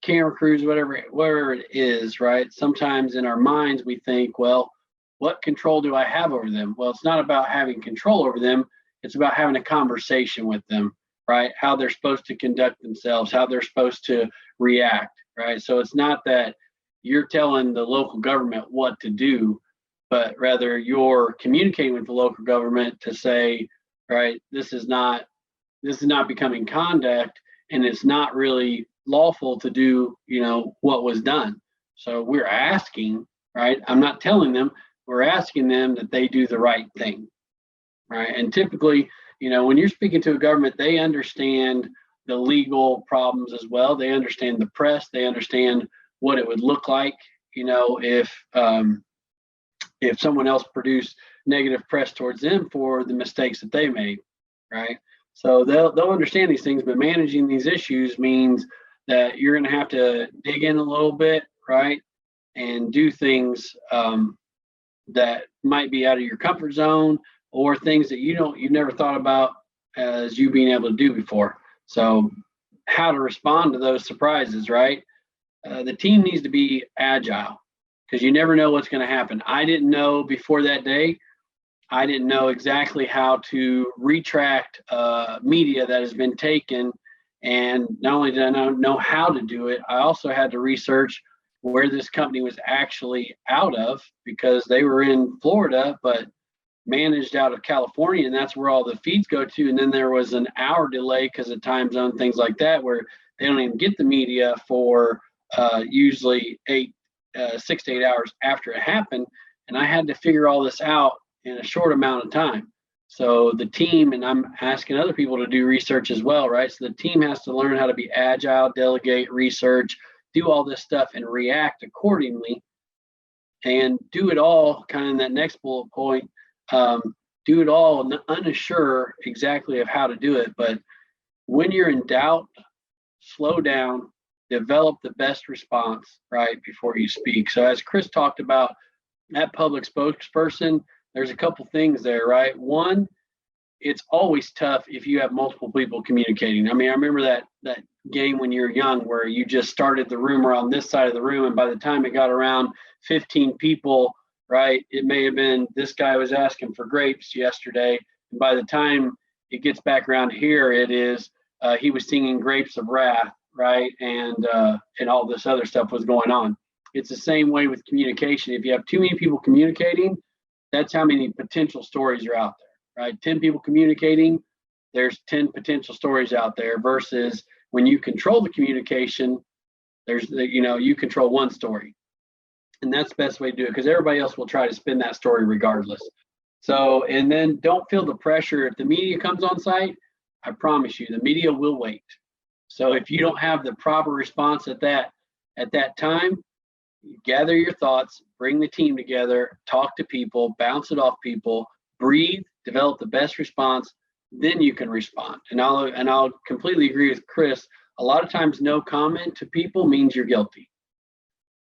camera crews, whatever it is, right? Sometimes in our minds, we think, well, what control do I have over them? Well, it's not about having control over them. It's about having a conversation with them, right? How they're supposed to conduct themselves, how they're supposed to react. right? So it's not that you're telling the local government what to do, but rather you're communicating with the local government to say, right, this is not becoming conduct, and it's not really lawful to do, what was done. So we're asking, right? I'm not telling them, we're asking them that they do the right thing, right? And typically, when you're speaking to a government, they understand the legal problems as well. They understand the press. They understand what it would look like, if someone else produced negative press towards them for the mistakes that they made, right? So they'll understand these things, but managing these issues means that you're going to have to dig in a little bit, right, and do things that might be out of your comfort zone, or things that you've never thought about as you being able to do before. So how to respond to those surprises, right? The team needs to be agile, because you never know what's going to happen. I didn't know before that day. I didn't know exactly how to retract media that has been taken. And not only did I not know how to do it, I also had to research where this company was actually out of, because they were in Florida, but managed out of California, and that's where all the feeds go to. And then there was an hour delay because of time zone, things like that, where they don't even get the media for usually 6 to 8 hours after it happened. And I had to figure all this out in a short amount of time. So the team, and I'm asking other people to do research as well, right? So the team has to learn how to be agile, delegate, research, do all this stuff, and react accordingly, and do it all kind of in that next bullet point. Do it all, unsure exactly of how to do it. But when you're in doubt, slow down, develop the best response, right, before you speak. So as Chris talked about, that public spokesperson, there's a couple things there, right? One, it's always tough if you have multiple people communicating. I mean, I remember that game when you're young where you just started the rumor on this side of the room, and by the time it got around 15 people, right, it may have been this guy was asking for grapes yesterday, and by the time it gets back around here, it is he was singing Grapes of Wrath, right, and all this other stuff was going on. It's the same way with communication. If you have too many people communicating, that's how many potential stories are out there, right? 10 people communicating, there's 10 potential stories out there, versus when you control the communication, you control one story. And that's the best way to do it, because everybody else will try to spin that story regardless. So, and then don't feel the pressure. If the media comes on site, I promise you, the media will wait. So if you don't have the proper response at that time, gather your thoughts, bring the team together, talk to people, bounce it off people, breathe, develop the best response, then you can respond. And I'll completely agree with Chris. A lot of times no comment to people means you're guilty.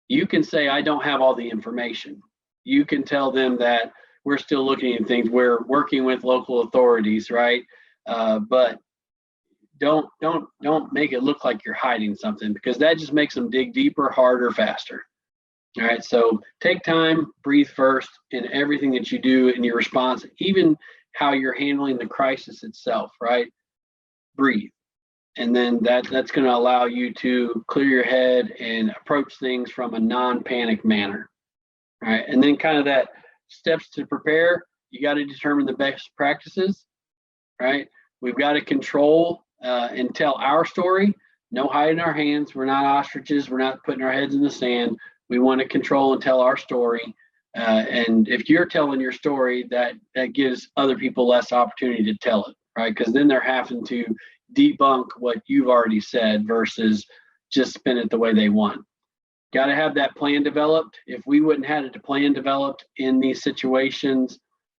You can say, I don't have all the information. You can tell them that we're still looking at things. We're working with local authorities, right? But don't make it look like you're hiding something, because that just makes them dig deeper, harder, faster. All right, so take time, breathe first in everything that you do in your response, even how you're handling the crisis itself, right? Breathe. And then that's going to allow you to clear your head and approach things from a non-panic manner. All right, and then kind of that steps to prepare, you got to determine the best practices, right? We've got to control and tell our story, no hiding our hands. We're not ostriches. We're not putting our heads in the sand. We want to control and tell our story. And if you're telling your story, that gives other people less opportunity to tell it, right? Because then they're having to debunk what you've already said versus just spin it the way they want. Got to have that plan developed. If we wouldn't have had a plan developed in these situations,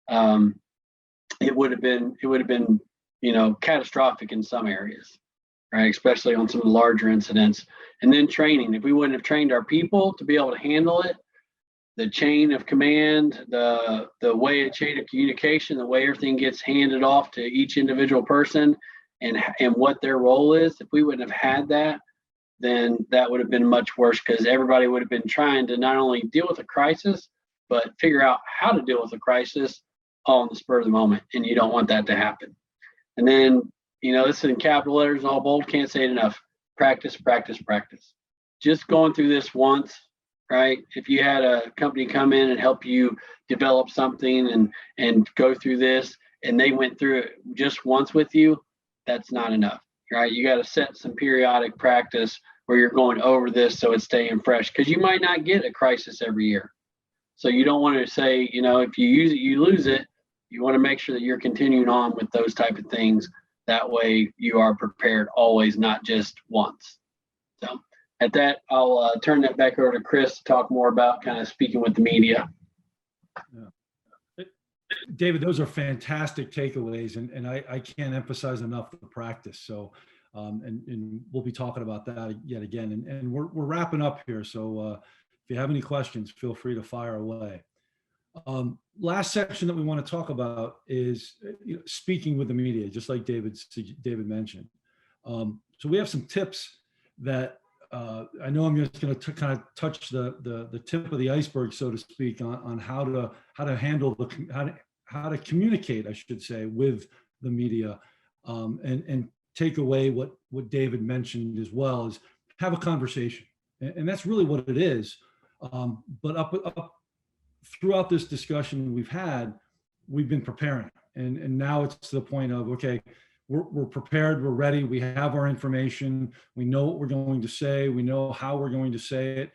it would have been catastrophic in some areas, right? Especially on some of the larger incidents. And then training. If we wouldn't have trained our people to be able to handle it, the chain of command, the way a chain of communication, the way everything gets handed off to each individual person, and what their role is, if we wouldn't have had that, then that would have been much worse, because everybody would have been trying to not only deal with a crisis, but figure out how to deal with a crisis all in the spur of the moment. And you don't want that to happen. And then, this is in capital letters, all bold, can't say it enough. Practice, practice, practice. just going through this once, right? If you had a company come in and help you develop something and go through this, and they went through it just once with you, that's not enough, right? You got to set some periodic practice where you're going over this so it's staying fresh, because you might not get a crisis every year. So you don't want to say, if you use it, you lose it. You want to make sure that you're continuing on with those type of things. That way you are prepared always, not just once. So at that, I'll turn that back over to Chris to talk more about kind of speaking with the media. Yeah. David, those are fantastic takeaways, and I can't emphasize enough the practice. So, and we'll be talking about that yet again. And we're wrapping up here. So if you have any questions, feel free to fire away. Last section that we want to talk about is speaking with the media, just like David mentioned. So we have some tips that I know I'm just going to kind of touch the tip of the iceberg, so to speak, on how to handle how to communicate, I should say, with the media, and take away what David mentioned as well, is have a conversation, and that's really what it is. But up throughout this discussion we've been preparing, and now it's to the point of, okay, we're prepared, we're ready, we have our information, we know what we're going to say, we know how we're going to say it.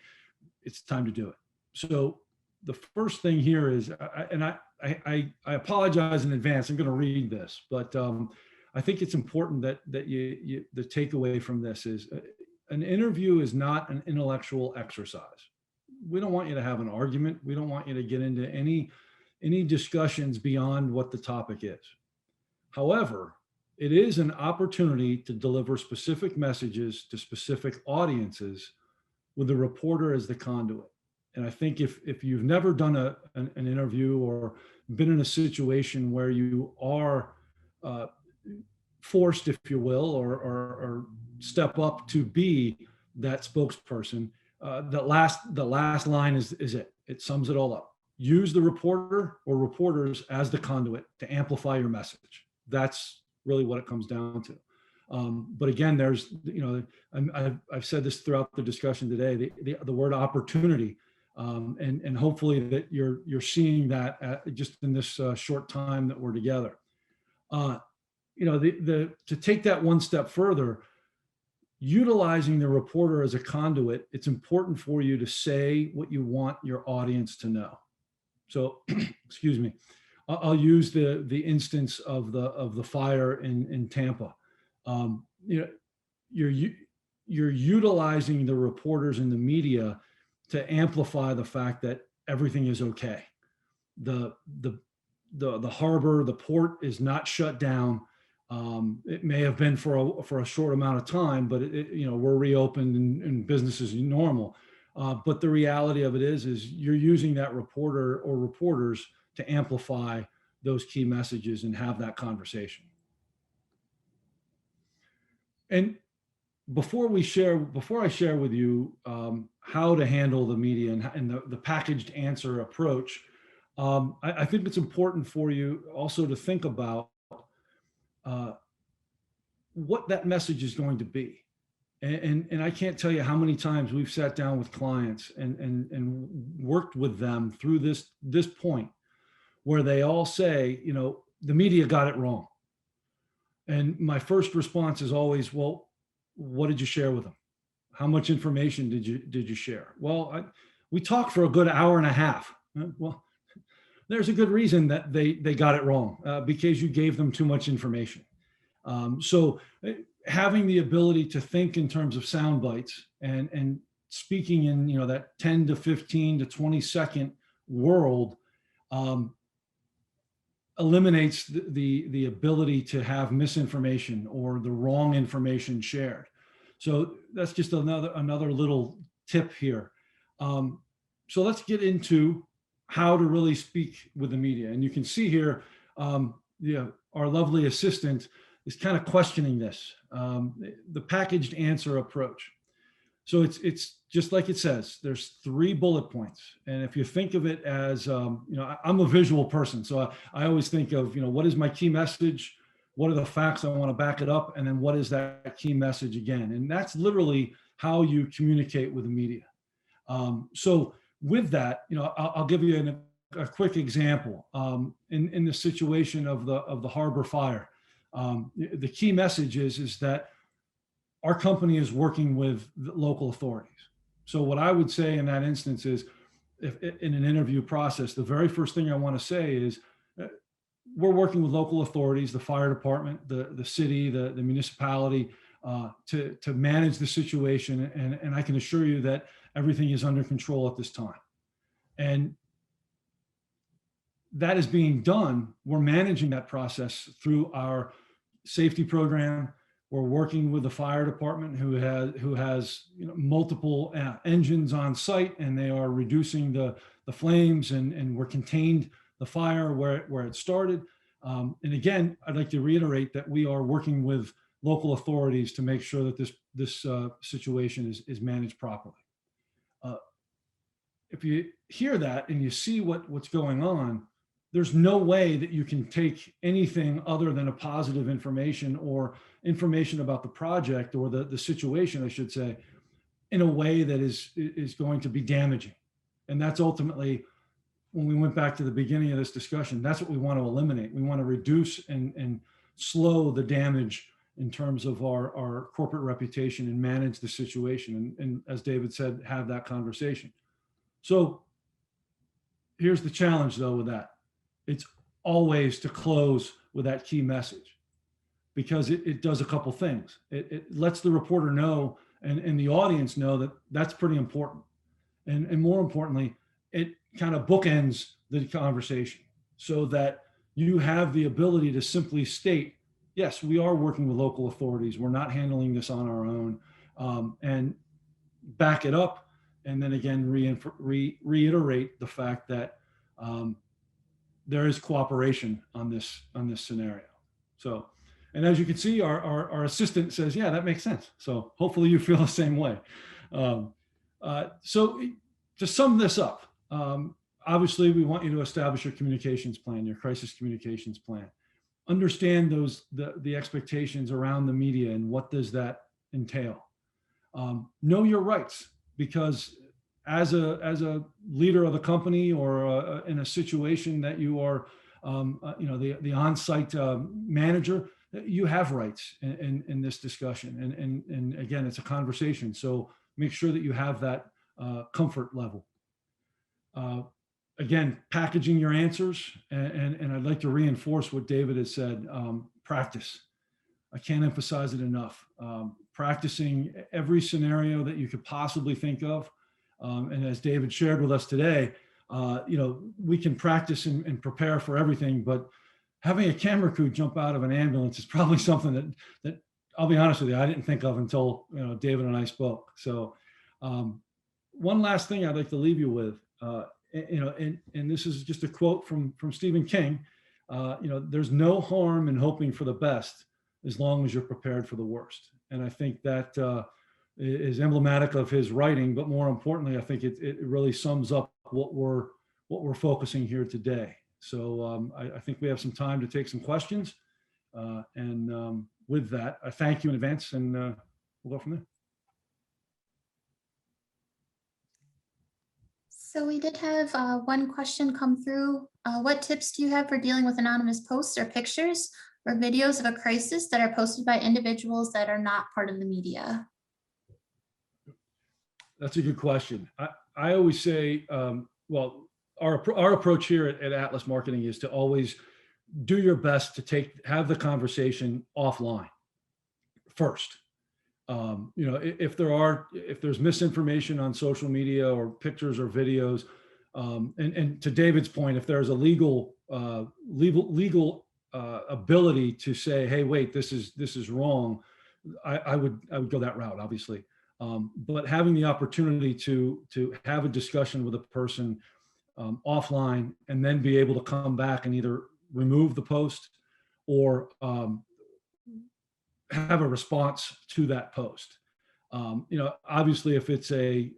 It's time to do it. So the first thing here is, I apologize in advance, I'm going to read this, but I think it's important that the takeaway from this is an interview is not an intellectual exercise. We don't want you to have an argument. We don't want you to get into any discussions beyond what the topic is. However, it is an opportunity to deliver specific messages to specific audiences with the reporter as the conduit. And I think if you've never done an interview or been in a situation where you are forced, if you will, or step up to be that spokesperson, the last line is it. It sums it all up. Use the reporter or reporters as the conduit to amplify your message. That's really what it comes down to. But again, there's, I've said this throughout the discussion today, the word opportunity, and hopefully that you're seeing that just in this short time that we're together. To take that one step further, utilizing the reporter as a conduit, it's important for you to say what you want your audience to know. So, excuse me, I'll use the instance of the fire in Tampa. You're utilizing the reporters in the media to amplify the fact that everything is okay. The harbor, the port is not shut down. It may have been for a short amount of time, but we're reopened and business is normal. But the reality of it is you're using that reporter or reporters to amplify those key messages and have that conversation. And before I share with you how to handle the media and the packaged answer approach, I think it's important for you also to think about what that message is going to be. And I can't tell you how many times we've sat down with clients and worked with them through this point where they all say, the media got it wrong. And my first response is always, well, what did you share with them? How much information did you share? Well, we talked for a good hour and a half. Well, there's a good reason that they got it wrong, because you gave them too much information. So having the ability to think in terms of sound bites and speaking in that 10 to 15 to 20 second world eliminates the ability to have misinformation or the wrong information shared. So that's just another little tip here. So let's get into how to really speak with the media. And you can see here, our lovely assistant is kind of questioning this, the packaged answer approach. So it's just like it says, there's 3 bullet points. And if you think of it as, I'm a visual person. So I always think of, what is my key message? What are the facts I want to back it up? And then what is that key message again? And that's literally how you communicate with the media. So with that, I'll give you a quick example. In the situation of the harbor fire, the key message is that our company is working with the local authorities. So what I would say in that instance is, if in an interview process, the very first thing I want to say is, we're working with local authorities, the fire department, the city, the municipality, to manage the situation. And I can assure you that everything is under control at this time. And that is being done. We're managing that process through our safety program. We're working with the fire department who has multiple engines on site, and they are reducing the flames, and we're contained the fire where it started. And again, I'd like to reiterate that we are working with local authorities to make sure that this situation is managed properly. If you hear that and you see what's going on, there's no way that you can take anything other than a positive information or information about the project or the situation, I should say, in a way that is going to be damaging. And that's ultimately, when we went back to the beginning of this discussion, that's what we want to eliminate. We want to reduce and slow the damage in terms of our corporate reputation and manage the situation. And as David said, have that conversation. So here's the challenge though with that. It's always to close with that key message, because it does a couple things. It lets the reporter know and the audience know that that's pretty important. And more importantly, it kind of bookends the conversation so that you have the ability to simply state, yes, we are working with local authorities. We're not handling this on our own, and back it up. And then again, reiterate the fact that there is cooperation on this scenario. So, and as you can see, our assistant says, yeah, that makes sense. So hopefully you feel the same way. So to sum this up, obviously we want you to establish your communications plan, your crisis communications plan. Understand the expectations around the media and what does that entail. Know your rights, because as a leader of the company or in a situation that you are, the on-site manager, you have rights in this discussion. And again, it's a conversation. So make sure that you have that comfort level. Again, packaging your answers. And I'd like to reinforce what David has said, practice. I can't emphasize it enough. Practicing every scenario that you could possibly think of. And as David shared with us today, we can practice and prepare for everything, but having a camera crew jump out of an ambulance is probably something that I'll be honest with you, I didn't think of until David and I spoke. So one last thing I'd like to leave you with, and this is just a quote from Stephen King. There's no harm in hoping for the best as long as you're prepared for the worst. And I think that is emblematic of his writing, but more importantly, I think it really sums up what we're focusing here today. So I think we have some time to take some questions. And with that, I thank you in advance, and we'll go from there. So we did have one question come through. What tips do you have for dealing with anonymous posts or pictures or videos of a crisis that are posted by individuals that are not part of the media? That's a good question. I always say, well, our approach here at Atlas Marketing is to always do your best to have the conversation offline first. If there's misinformation on social media or pictures or videos, and to David's point, if there's a legal ability to say, hey, wait, this is wrong, I would go that route, obviously. But having the opportunity to have a discussion with a person offline and then be able to come back and either remove the post or have a response to that post. Obviously, if it's a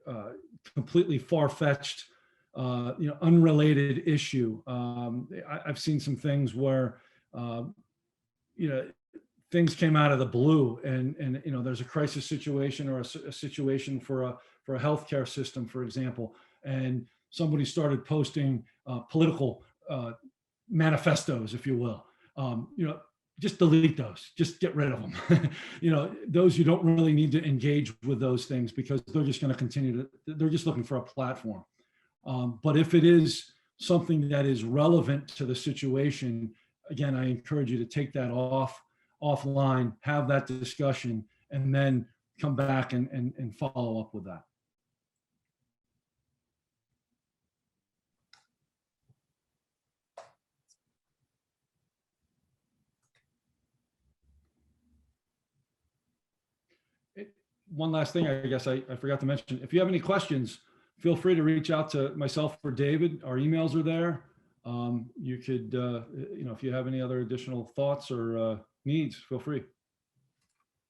completely far-fetched, unrelated issue, I've seen some things where, things came out of the blue, and you know, there's a crisis situation or a situation for a healthcare system, for example, and somebody started posting political manifestos, if you will. You know, just delete those, just get rid of them. You know, those, you don't really need to engage with those things because they're just going to continue to, they're just looking for a platform. But if it is something that is relevant to the situation, again, I encourage you to take that offline, have that discussion, and then come back and follow up with that. One last thing, I guess I forgot to mention, if you have any questions, feel free to reach out to myself or David. Our emails are there. You could, you know, if you have any other additional thoughts or needs, feel free.